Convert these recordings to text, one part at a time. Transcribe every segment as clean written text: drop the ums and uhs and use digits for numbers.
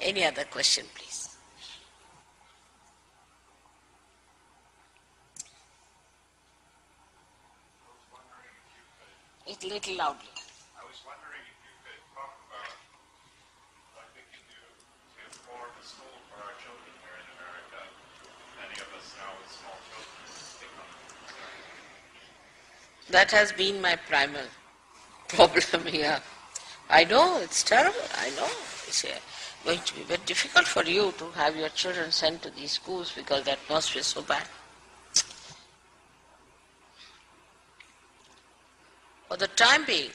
Any other question, please? It's a little loudly. I was wondering if you could talk about, I think you do, to form a school for our children here in America. Many of us now with small children become concerned. That has been my primal problem here. I know, it's terrible, I know. It's going to be very difficult for you to have your children sent to these schools because the atmosphere is so bad. For the time being,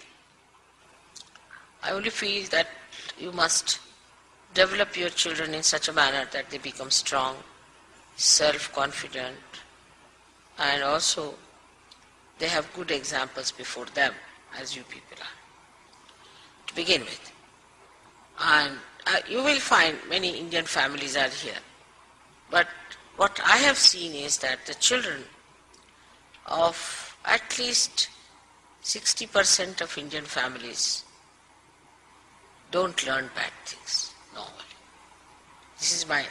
I only feel that you must develop your children in such a manner that they become strong, self-confident, and also they have good examples before them, as you people are, to begin with. And you will find many Indian families are here. But what I have seen is that the children of at least 60% of Indian families don't learn bad things normally. This is my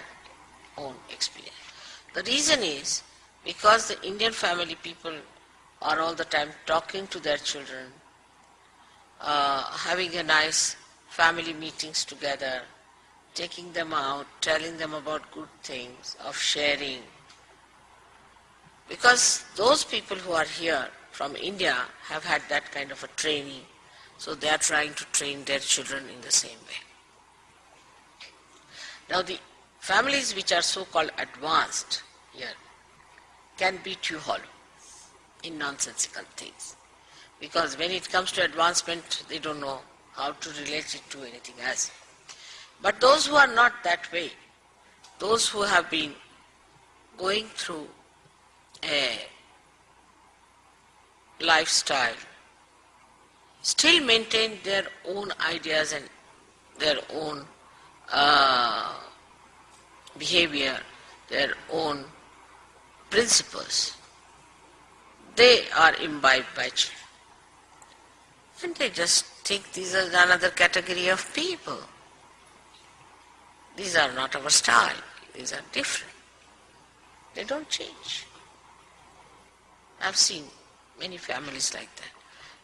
own experience. The reason is because the Indian family people are all the time talking to their children, having a nice family meetings together, taking them out, telling them about good things, of sharing. Because those people who are here from India have had that kind of a training, so they are trying to train their children in the same way. Now the families which are so-called advanced here can beat you hollow in nonsensical things. Because when it comes to advancement, they don't know how to relate it to anything else. But those who are not that way, those who have been going through a lifestyle, still maintain their own ideas and their own behavior, their own principles. They are imbibed by children. And they just think these are another category of people. These are not our style. These are different. They don't change. I've seen many families like that.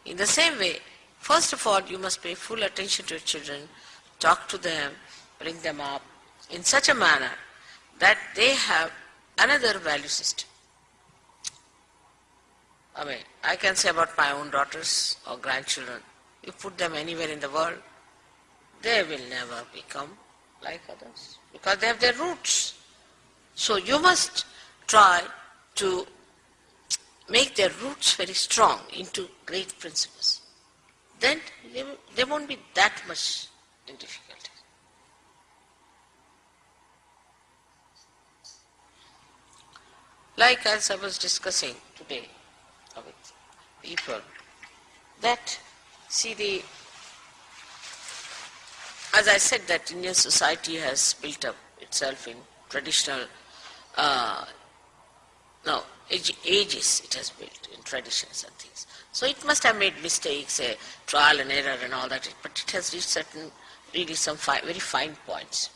In the same way, first of all, you must pay full attention to your children, talk to them, bring them up in such a manner that they have another value system. I mean, I can say about my own daughters or grandchildren, you put them anywhere in the world, they will never become like others because they have their roots. So you must try to make their roots very strong into great principles. Then they won't be that much in difficulty. Like as I was discussing today with people, that see as I said, that Indian society has built up itself in traditional, ages it has built in traditions and things. So it must have made mistakes, trial and error and all that, but it has reached certain, really some very fine points.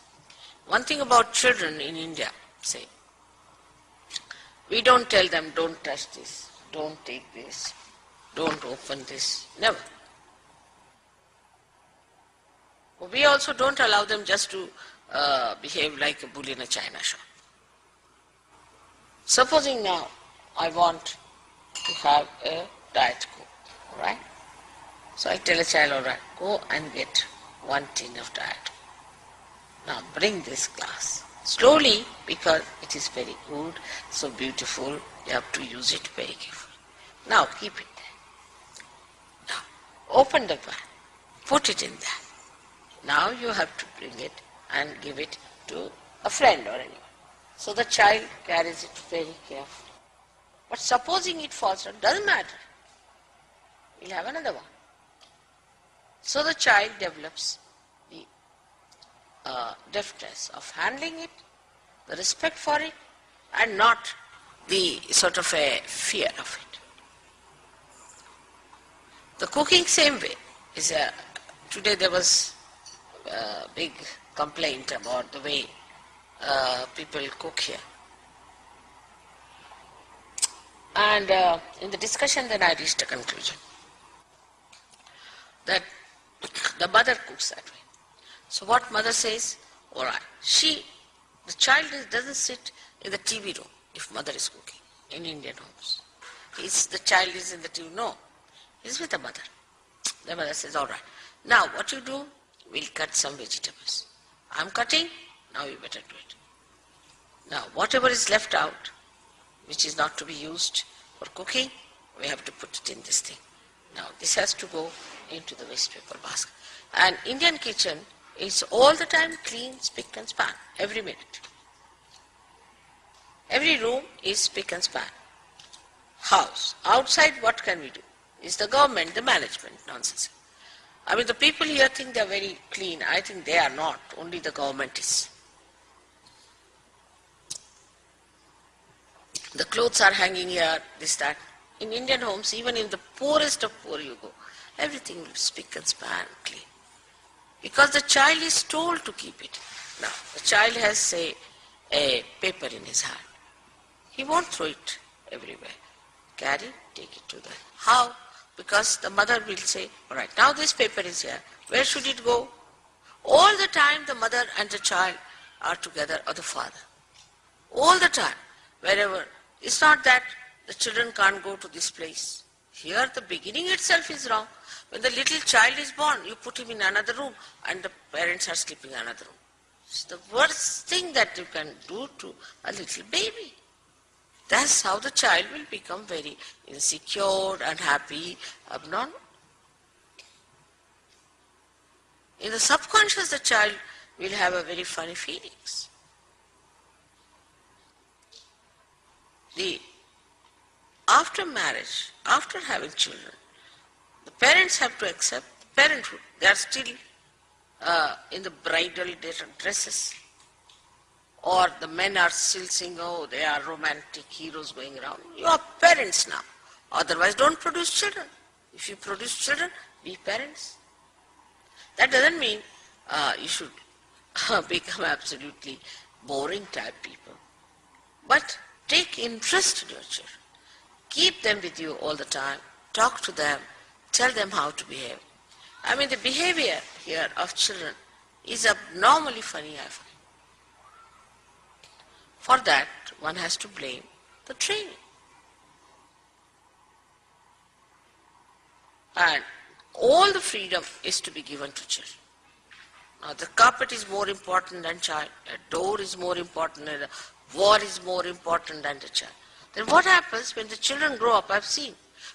One thing about children in India, say, we don't tell them, don't touch this, don't take this, don't open this, never. We also don't allow them just to behave like a bull in a china shop. Supposing now I want to have a diet coke, all right? So I tell a child, all right, go and get 1 tin of diet coke. Now bring this glass. Slowly, because it is very good, so beautiful, you have to use it very carefully. Now keep it there. Now open the pan, put it in there. Now you have to bring it and give it to a friend or anyone. So the child carries it very carefully. But supposing it falls down, doesn't matter. We'll have another one. So the child develops the deftness of handling it, the respect for it, and not the sort of a fear of it. The cooking same way is today there was a big complaint about the way people cook here. And in the discussion then I reached a conclusion that the mother cooks that way. So what mother says, all right, the child doesn't sit in the TV room if mother is cooking in Indian homes. The child is in the TV, no, he's with the mother. The mother says, all right, now what you do, we'll cut some vegetables. I'm cutting, now you better do it. Now whatever is left out, which is not to be used for cooking, we have to put it in this thing. Now this has to go into the waste paper basket. And Indian kitchen is all the time clean, spick and span, every minute. Every room is spick and span. House. Outside what can we do? Is the government, the management, nonsense. I mean the people here think they are very clean. I think they are not, only the government is. The clothes are hanging here, this, that. In Indian homes, even in the poorest of poor you go, everything will be spick and span, clean. Because the child is told to keep it. Now, the child has, say, a paper in his hand. He won't throw it everywhere. Carry, take it to the... How? Because the mother will say, all right, now this paper is here. Where should it go? All the time the mother and the child are together, or the father. All the time, wherever. It's not that the children can't go to this place. Here the beginning itself is wrong. When the little child is born, you put him in another room and the parents are sleeping in another room. It's the worst thing that you can do to a little baby. That's how the child will become very insecure, unhappy, abnormal. In the subconscious, the child will have a very funny feelings. After marriage, after having children, the parents have to accept parenthood. They are still in the bridal dresses. Or the men are still saying, oh, they are romantic heroes going around. You are parents now. Otherwise, don't produce children. If you produce children, be parents. That doesn't mean you should become absolutely boring type people. But take interest in your children. Keep them with you all the time. Talk to them. Tell them how to behave. I mean, the behavior here of children is abnormally funny, I find. For that, one has to blame the training. And all the freedom is to be given to children. Now, the carpet is more important than child. A door is more important than a war is more important than the child. Then what happens when the children grow up? I've seen.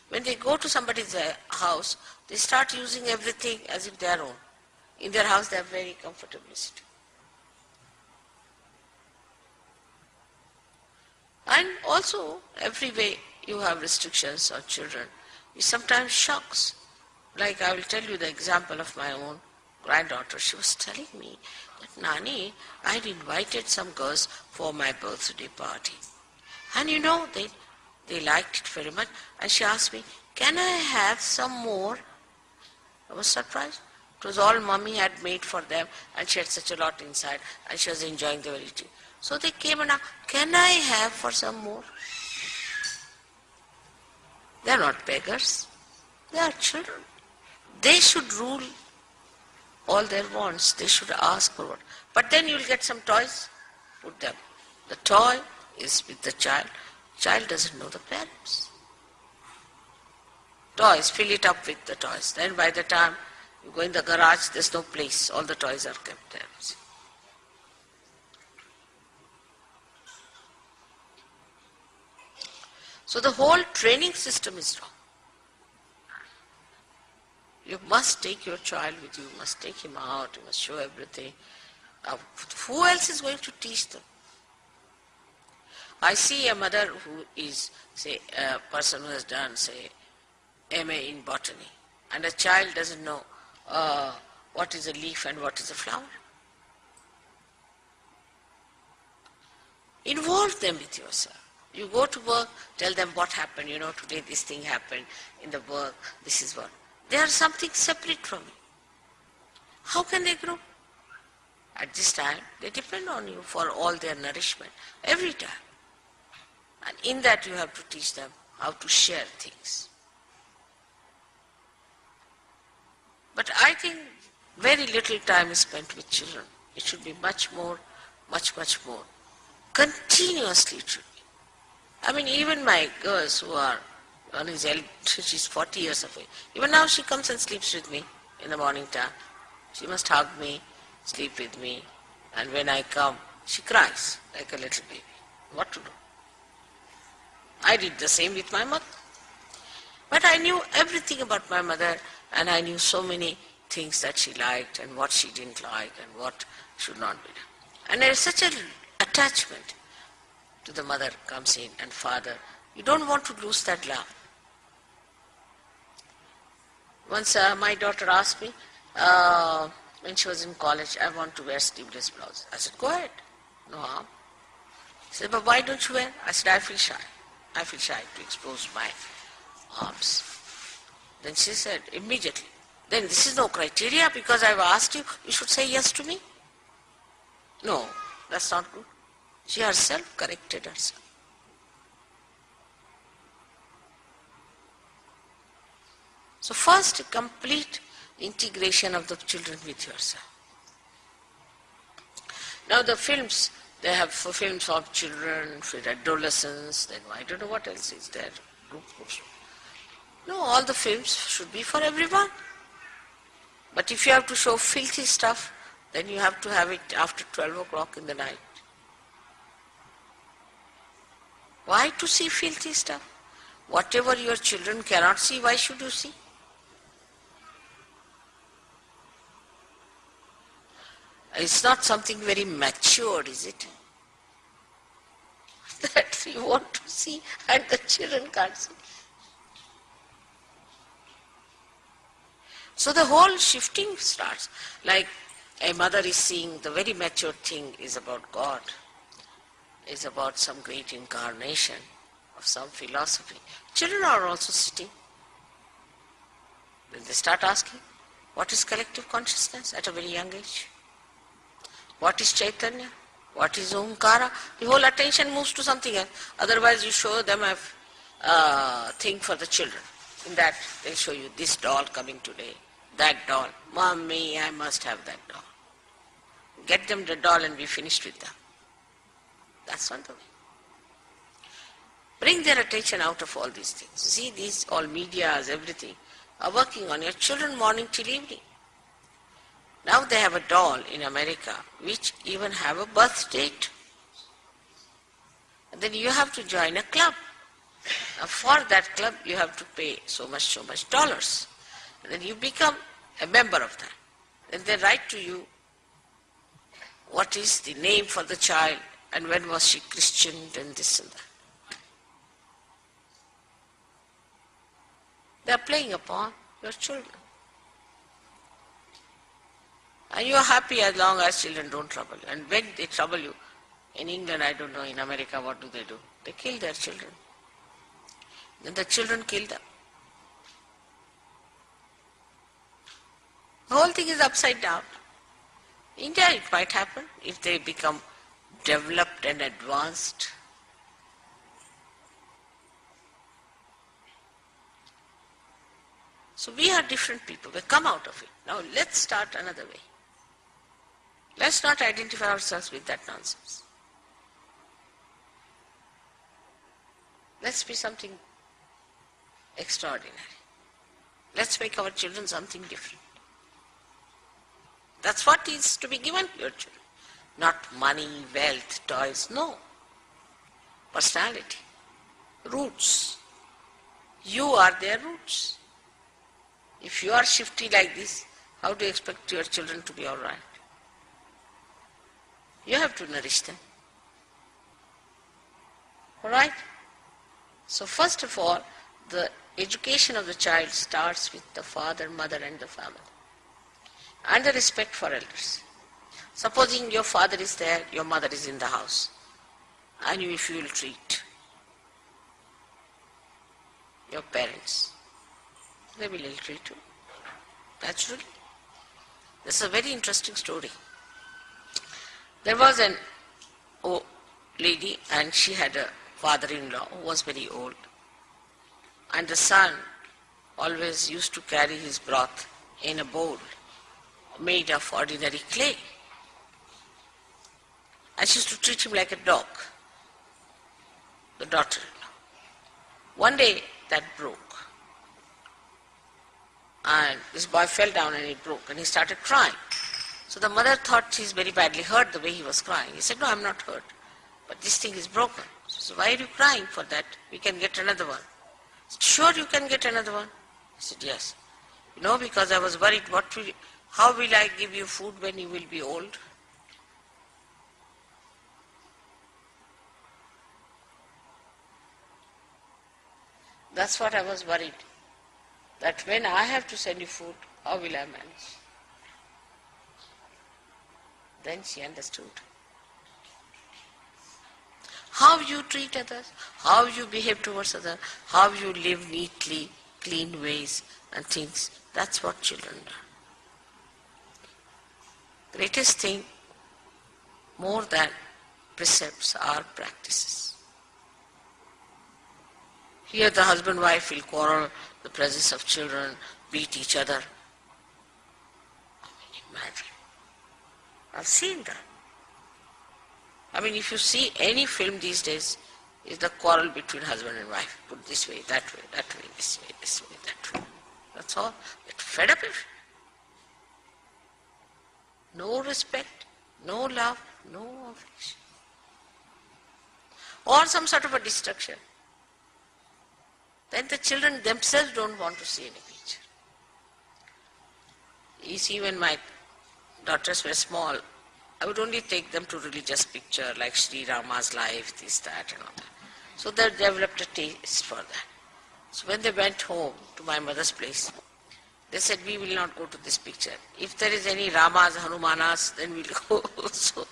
When they go to somebody's house, they start using everything as if they are own. In their house, they are very comfortably sitting. And also, every way you have restrictions on children, it sometimes shocks. Like I will tell you the example of my own granddaughter. She was telling me that, Nani, I had invited some girls for my birthday party. And you know, they liked it very much. And she asked me, can I have some more? I was surprised. It was all mommy had made for them and she had such a lot inside and she was enjoying the very tea. So they came and asked, can I have for some more? They are not beggars. They are children. They should rule all their wants. They should ask for what. But then you will get some toys, put them. The toy is with the child. Child doesn't know the parents. Toys, fill it up with the toys. Then by the time you go in the garage, there's no place. All the toys are kept there. So the whole training system is wrong. You must take your child with you, you must take him out, you must show everything. Who else is going to teach them? I see a mother who is, say, a person who has done, say, MA in botany, and a child doesn't know what is a leaf and what is a flower. Involve them with yourself. You go to work, tell them what happened, today this thing happened in the work, this is what. They are something separate from you. How can they grow? At this time, they depend on you for all their nourishment, every time. And in that you have to teach them how to share things. But I think very little time is spent with children. It should be much more, much more. Continuously it should be. I mean, even my girls who are, one is she's 40 years of age. Even now she comes and sleeps with me in the morning time. She must hug me, sleep with me. And when I come, she cries like a little baby. What to do? I did the same with my mother. But I knew everything about my mother, and I knew so many things that she liked and what she didn't like and what should not be done. And there is such an attachment to the mother comes in and father. You don't want to lose that love. Once my daughter asked me, when she was in college, I want to wear sleeveless blouse. I said, go ahead, no harm. She said, but why don't you wear? I said, I feel shy. I feel shy to expose my arms. Then she said, immediately, then this is no criteria because I've asked you, you should say yes to me. No, that's not good. She herself corrected herself. So first, complete integration of the children with yourself. Now the films, they have for films of children, for adolescents, then I don't know what else is there. No, all the films should be for everyone. But if you have to show filthy stuff, then you have to have it after 12 o'clock in the night. Why to see filthy stuff? Whatever your children cannot see, why should you see? It's not something very matured, is it? That you want to see and the children can't see. So the whole shifting starts. Like a mother is seeing the very mature thing is about God, is about some great incarnation of some philosophy. Children are also sitting. Then they start asking, what is collective consciousness at a very young age? What is Chaitanya? What is Omkara? The whole attention moves to something else. Otherwise you show them a thing for the children. In that they'll show you this doll coming today, that doll. Mommy, I must have that doll. Get them the doll and be finished with them. That's not the way. Bring their attention out of all these things. See, these all medias, everything, are working on your children morning till evening. Now they have a doll in America which even have a birth date. And then you have to join a club. Now for that club you have to pay so much dollars. And then you become a member of that. Then they write to you what is the name for the child and when was she christened and this and that. They are playing upon your children. And you are happy as long as children don't trouble you. And when they trouble you, in England, I don't know, in America, what do? They kill their children. Then the children kill them. The whole thing is upside down. India, it might happen if they become developed and advanced. So we are different people. We come out of it. Now let's start another way. Let's not identify ourselves with that nonsense. Let's be something extraordinary. Let's make our children something different. That's what is to be given to your children. Not money, wealth, toys, no. Personality, roots. You are their roots. If you are shifty like this, how do you expect your children to be all right? You have to nourish them. All right? So first of all, the education of the child starts with the father, mother and the family. And the respect for elders. Supposing your father is there, your mother is in the house, and if you will treat your parents, they will ill-treat you, naturally. This is a very interesting story. There was an old lady and she had a father-in-law who was very old. And the son always used to carry his broth in a bowl made of ordinary clay. And she used to treat him like a dog, the daughter-in-law. One day that broke. And this boy fell down and it broke and he started crying. So the mother thought he's very badly hurt the way he was crying. He said, no, I'm not hurt, but this thing is broken. She said, why are you crying for that? We can get another one. He said, sure, you can get another one. He said, yes. You know, because I was worried, how will I give you food when you will be old? That's what I was worried. That when I have to send you food, how will I manage? Then she understood. How you treat others, how you behave towards others, how you live neatly, clean ways and things, that's what children learn. Greatest thing, more than precepts, are practices. Here the husband-wife will quarrel, the presence of children, beat each other. I mean, imagine. I've seen that. I mean, if you see any film these days, is the quarrel between husband and wife. Put this way, that way, this way, that way. That's all. Get fed up with it. No respect, no love, no affection. Or some sort of a destruction. Then the children themselves don't want to see any picture. You see, when my daughters were small, I would only take them to religious picture like Sri Rama's life, this, that and all that. So they developed a taste for that. So when they went home to my mother's place, they said, we will not go to this picture. If there is any Ramas, Hanumanas, then we'll go. So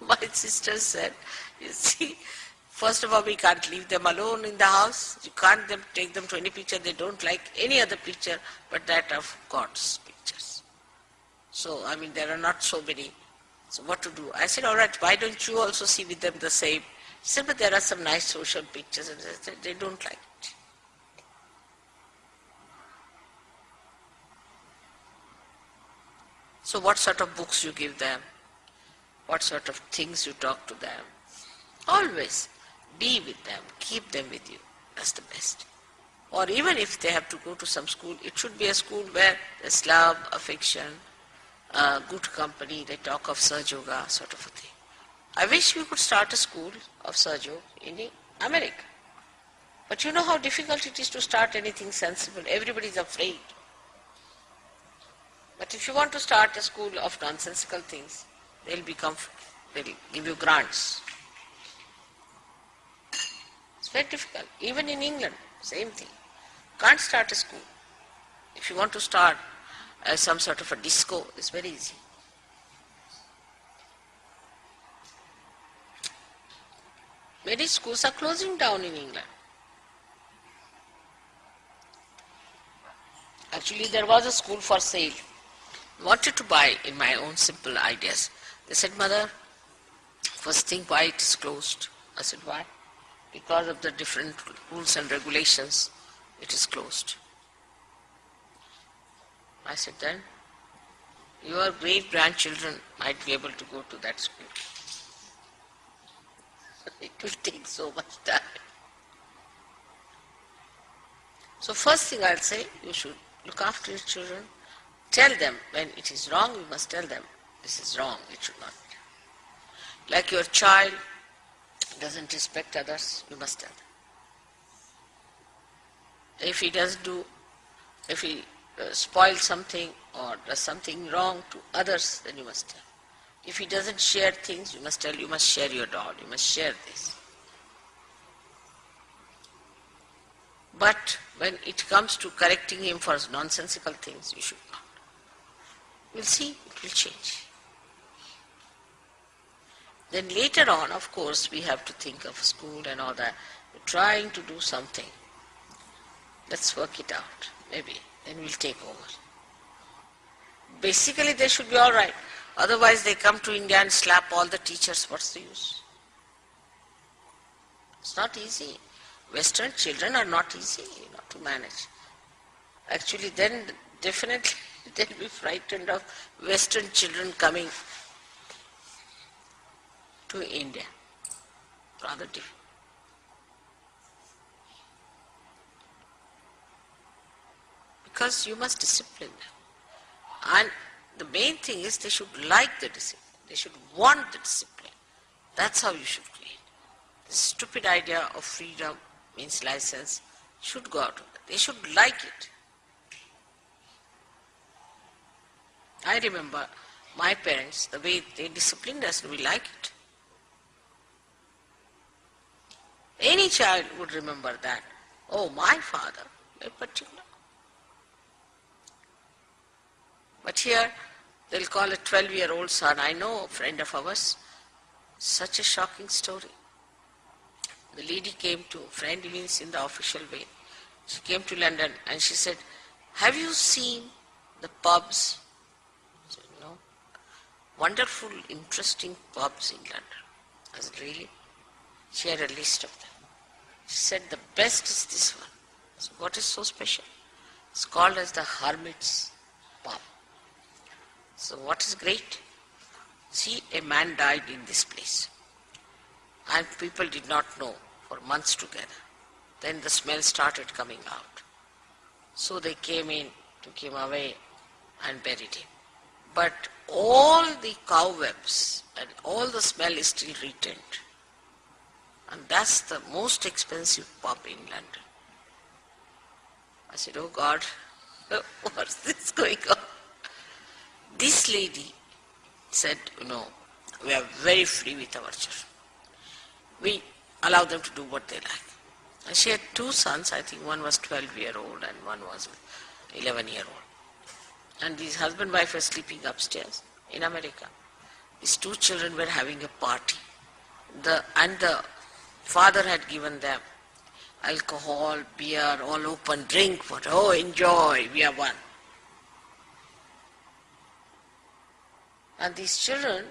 my sister said, you see, first of all, we can't leave them alone in the house. You can't take them to any picture. They don't like any other picture but that of God's pictures. So, I mean, there are not so many. So what to do? I said, all right, why don't you also see with them the same? She said, but there are some nice social pictures. And they don't like it. So what sort of books you give them? What sort of things you talk to them? Always be with them, keep them with you. That's the best. Or even if they have to go to some school, it should be a school where there's love, affection, good company, they talk of Sahajyoga, sort of a thing. I wish we could start a school of Sahajyoga in America. But you know how difficult it is to start anything sensible. Everybody is afraid. But if you want to start a school of nonsensical things, they'll give you grants. It's very difficult. Even in England, same thing. Can't start a school. If you want to start some sort of a disco, it's very easy. Many schools are closing down in England. Actually, there was a school for sale. Wanted to buy in my own simple ideas. They said, Mother, first thing, why it is closed? I said, why? Because of the different rules and regulations, it is closed. I said, then your great grandchildren might be able to go to that school. It will take so much time. So first thing I'll say, you should look after your children. Tell them when it is wrong, you must tell them this is wrong, it should not be. Like your child doesn't respect others, you must tell them. If he spoils something or does something wrong to others, then you must tell. If he doesn't share things, you must tell, you must share your doll, you must share this. But when it comes to correcting him for nonsensical things, you should not. We'll see, it will change. Then later on, of course, we have to think of school and all that. We're trying to do something. Let's work it out, maybe. Then we'll take over. Basically, they should be all right. Otherwise they come to India and slap all the teachers. What's the use? It's not easy. Western children are not easy to manage. Actually then definitely they'll be frightened of Western children coming to India. Rather different. Because you must discipline them. And the main thing is they should like the discipline. They should want the discipline. That's how you should create. The stupid idea of freedom means license should go out of it. They should like it. I remember my parents, the way they disciplined us, we like it. Any child would remember that. Oh, my father, very particular. But here, they'll call a 12-year-old son. I know a friend of ours, such a shocking story. The lady came to, friend means in the official way, she came to London and she said, have you seen the pubs? I said, no. Wonderful, interesting pubs in London. I said, really? She had a list of them. She said, the best is this one. I said, what is so special? It's called as the Hermit's Pub. So what is great? See, a man died in this place. And people did not know for months together. Then the smell started coming out. So they came in, took him away and buried him. But all the cobwebs and all the smell is still retained. And that's the most expensive pub in London. I said, oh God, what's this going on? This lady said, we are very free with our children. We allow them to do what they like. And she had two sons, I think one was 12-year-old and one was 11-year-old. And these husband and wife were sleeping upstairs in America. These two children were having a party. And the father had given them alcohol, beer, all open, drink, oh enjoy, we are one. And these children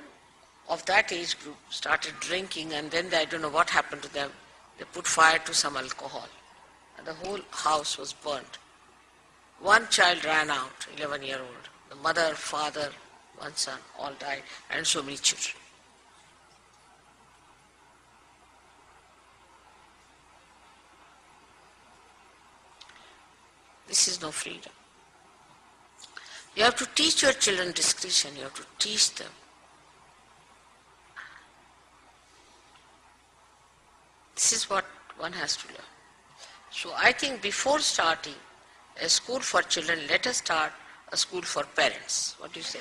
of that age group started drinking and then I don't know what happened to them. They put fire to some alcohol and the whole house was burnt. One child ran out, 11-year-old. The mother, father, one son, all died and so many children. This is no freedom. You have to teach your children discretion. You have to teach them. This is what one has to learn. So I think before starting a school for children, let us start a school for parents. What do you say?